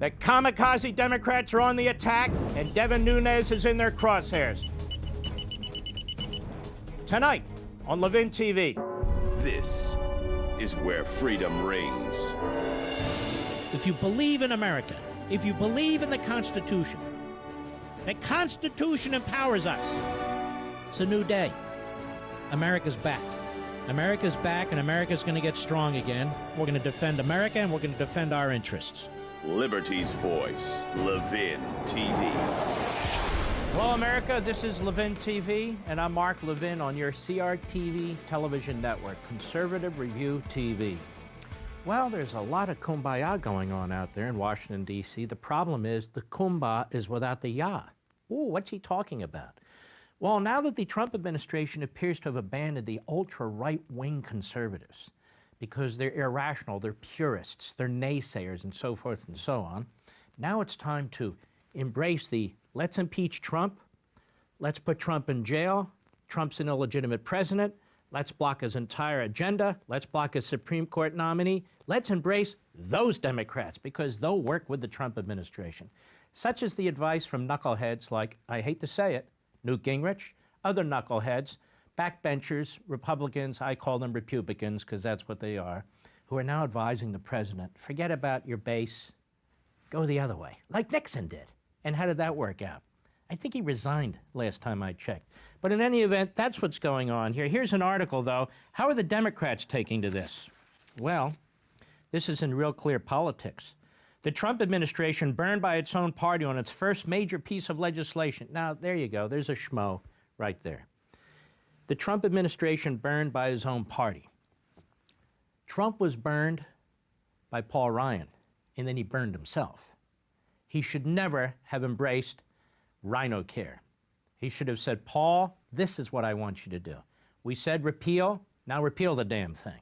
The kamikaze Democrats are on the attack, and Devin Nunes is in their crosshairs. Tonight on Levin TV. This is where freedom rings. If you believe in America, if you believe in the Constitution empowers us. It's a new day. America's back. America's back, and America's going to get strong again. We're going to defend America, and we're going to defend our interests. Liberty's voice, Levin TV. Hello, America. This is Levin TV, and I'm Mark Levin on your CRTV television network, Conservative Review TV. Well, there's a lot of kumbaya going on out there in Washington, D.C. The problem is the kumbaya is without the ya. Ooh, what's he talking about? Well, now that the Trump administration appears to have abandoned the ultra-right-wing conservatives because they're irrational, they're purists, they're naysayers, and so forth and so on, now it's time to embrace the let's impeach Trump, let's put Trump in jail, Trump's an illegitimate president, let's block his entire agenda, let's block his Supreme Court nominee, let's embrace those Democrats because they'll work with the Trump administration. Such is the advice from knuckleheads like, I hate to say it, Newt Gingrich, other knuckleheads, backbenchers, Republicans, I call them Republicans because that's what they are, who are now advising the president, forget about your base, go the other way, like Nixon did. And how did that work out? I think he resigned last time I checked. But in any event, that's what's going on here. Here's an article, though. How are the Democrats taking to this? Well, this is in Real Clear Politics. The Trump administration burned by its own party on its first major piece of legislation. Now, there you go. There's a schmo right there. The Trump administration burned by his own party. Trump was burned by Paul Ryan, and then he burned himself. He should never have embraced Rhino Care. He should have said, Paul, this is what I want you to do. We said repeal, now repeal the damn thing.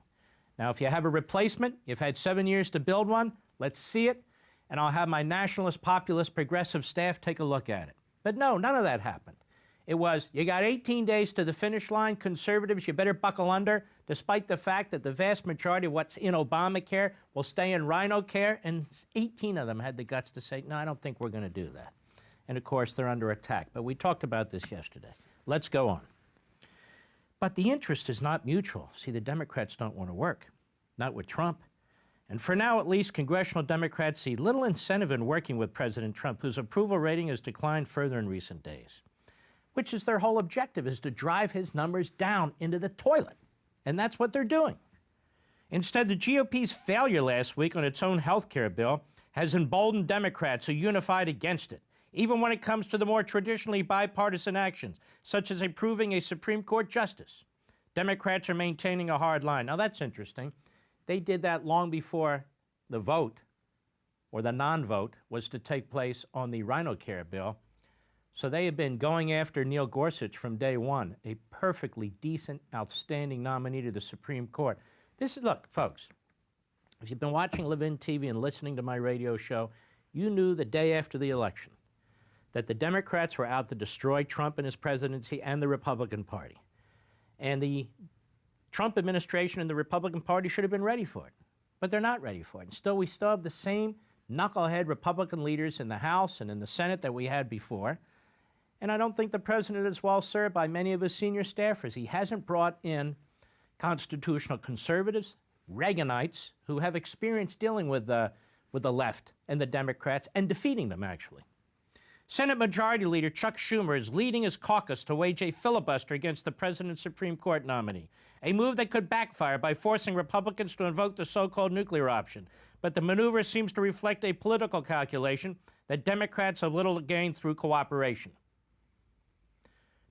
Now, if you have a replacement, you've had 7 years to build one, let's see it, and I'll have my nationalist, populist, progressive staff take a look at it. But no, none of that happened. It was, you got 18 days to the finish line, conservatives, you better buckle under, despite the fact that the vast majority of what's in Obamacare will stay in Rhino Care, and 18 of them had the guts to say, no, I don't think we're going to do that. And of course, they're under attack. But we talked about this yesterday. Let's go on. But the interest is not mutual. See, the Democrats don't want to work, not with Trump. And for now, at least, congressional Democrats see little incentive in working with President Trump, whose approval rating has declined further in recent days, which is their whole objective, is to drive his numbers down into the toilet. And that's what they're doing. Instead, the GOP's failure last week on its own health care bill has emboldened Democrats who unified against it, even when it comes to the more traditionally bipartisan actions, such as approving a Supreme Court justice. Democrats are maintaining a hard line. Now, that's interesting. They did that long before the vote, or the non-vote, was to take place on the Rhino Care bill. So they have been going after Neil Gorsuch from day one, a perfectly decent, outstanding nominee to the Supreme Court. This is, look, folks, if you've been watching Levin TV and listening to my radio show, you knew the day after the election that the Democrats were out to destroy Trump and his presidency and the Republican Party. And the Trump administration and the Republican Party should have been ready for it. But they're not ready for it. And we still have the same knucklehead Republican leaders in the House and in the Senate that we had before. And I don't think the president is well served by many of his senior staffers. He hasn't brought in constitutional conservatives, Reaganites, who have experience dealing with the left and the Democrats and defeating them, actually. Senate Majority Leader Chuck Schumer is leading his caucus to wage a filibuster against the president's Supreme Court nominee, a move that could backfire by forcing Republicans to invoke the so-called nuclear option. But the maneuver seems to reflect a political calculation that Democrats have little to gain through cooperation.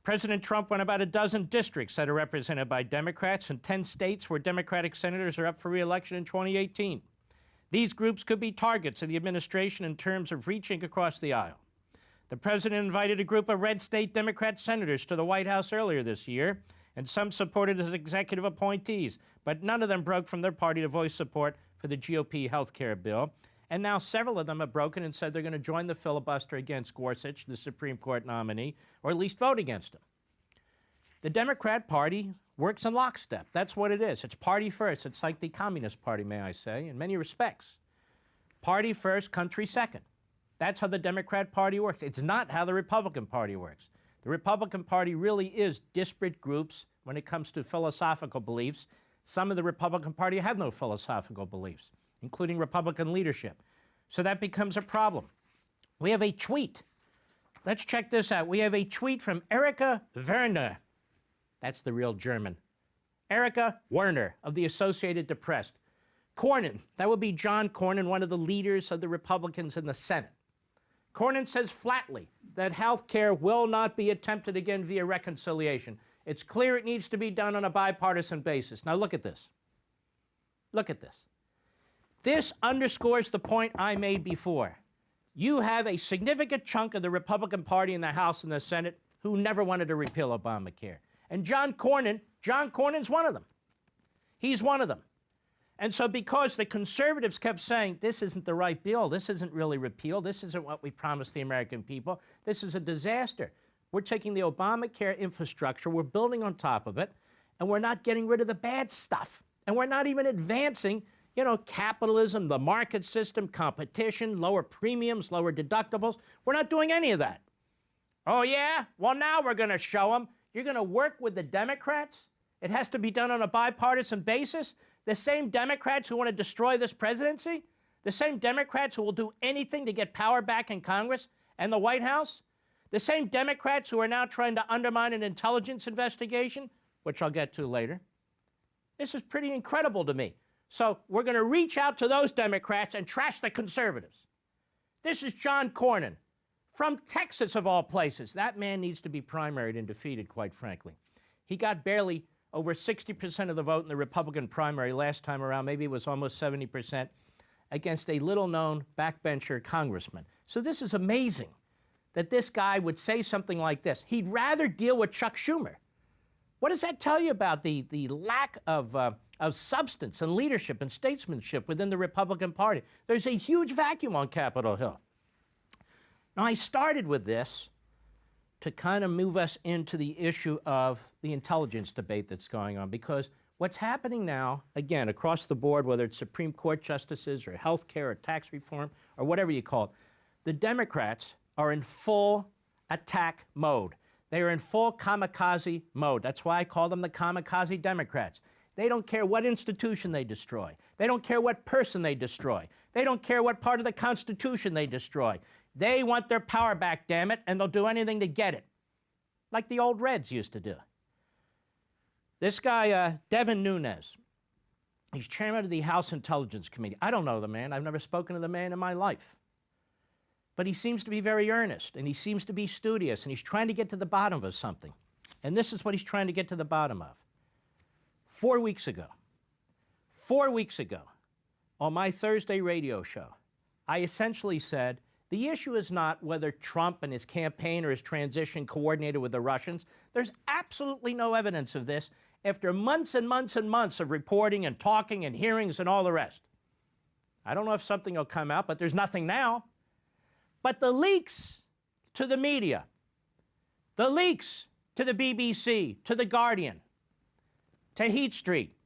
President Trump won about a dozen districts that are represented by Democrats in 10 states where Democratic senators are up for re-election in 2018. These groups could be targets of the administration in terms of reaching across the aisle. The president invited a group of red state Democrat senators to the White House earlier this year, and some supported his executive appointees, but none of them broke from their party to voice support for the GOP health care bill. And now several of them have broken and said they're going to join the filibuster against Gorsuch, the Supreme Court nominee, or at least vote against him. The Democrat Party works in lockstep. That's what it is. It's party first. It's like the Communist Party, may I say, in many respects. Party first, country second. That's how the Democrat Party works. It's not how the Republican Party works. The Republican Party really is disparate groups when it comes to philosophical beliefs. Some of the Republican Party have no philosophical beliefs, including Republican leadership. So that becomes a problem. We have a tweet. Let's check this out. We have a tweet from Erika Werner. That's the real German. Erika Werner of the Associated Press. Cornyn, that would be John Cornyn, one of the leaders of the Republicans in the Senate. Cornyn says flatly that health care will not be attempted again via reconciliation. It's clear it needs to be done on a bipartisan basis. Now look at this. Look at this. This underscores the point I made before. You have a significant chunk of the Republican Party in the House and the Senate who never wanted to repeal Obamacare. And John Cornyn's one of them. He's one of them. And so because the conservatives kept saying, this isn't the right bill, this isn't really repeal, this isn't what we promised the American people, this is a disaster. We're taking the Obamacare infrastructure, we're building on top of it, and we're not getting rid of the bad stuff. And we're not even advancing, capitalism, the market system, competition, lower premiums, lower deductibles. We're not doing any of that. Oh, yeah? Well, now we're going to show them. You're going to work with the Democrats? It has to be done on a bipartisan basis? The same Democrats who want to destroy this presidency? The same Democrats who will do anything to get power back in Congress and the White House? The same Democrats who are now trying to undermine an intelligence investigation, which I'll get to later. This is pretty incredible to me. So we're going to reach out to those Democrats and trash the conservatives. This is John Cornyn from Texas, of all places. That man needs to be primaried and defeated, quite frankly. He got barely over 60% of the vote in the Republican primary last time around. Maybe it was almost 70% against a little-known backbencher congressman. So this is amazing that this guy would say something like this. He'd rather deal with Chuck Schumer. What does that tell you about the lack of substance and leadership and statesmanship within the Republican Party? There's a huge vacuum on Capitol Hill. Now, I started with this to kind of move us into the issue of the intelligence debate that's going on, because what's happening now, again, across the board, whether it's Supreme Court justices or health care or tax reform or whatever you call it, the Democrats are in full attack mode. They are in full kamikaze mode. That's why I call them the kamikaze Democrats. They don't care what institution they destroy. They don't care what person they destroy. They don't care what part of the Constitution they destroy. They want their power back, damn it, and they'll do anything to get it, like the old Reds used to do. This guy, Devin Nunes, he's chairman of the House Intelligence Committee. I don't know the man. I've never spoken to the man in my life. But he seems to be very earnest, and he seems to be studious, and he's trying to get to the bottom of something. And this is what he's trying to get to the bottom of. 4 weeks ago, on my Thursday radio show, I essentially said, the issue is not whether Trump and his campaign or his transition coordinated with the Russians. There's absolutely no evidence of this after months and months and months of reporting and talking and hearings and all the rest. I don't know if something will come out, but there's nothing now. But the leaks to the media, the leaks to the BBC, to The Guardian, to Heat Street,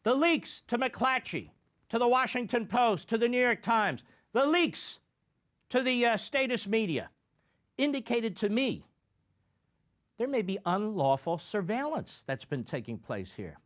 the leaks to McClatchy, to the Washington Post, to the New York Times, the leaks to the status media indicated to me there may be unlawful surveillance that's been taking place here.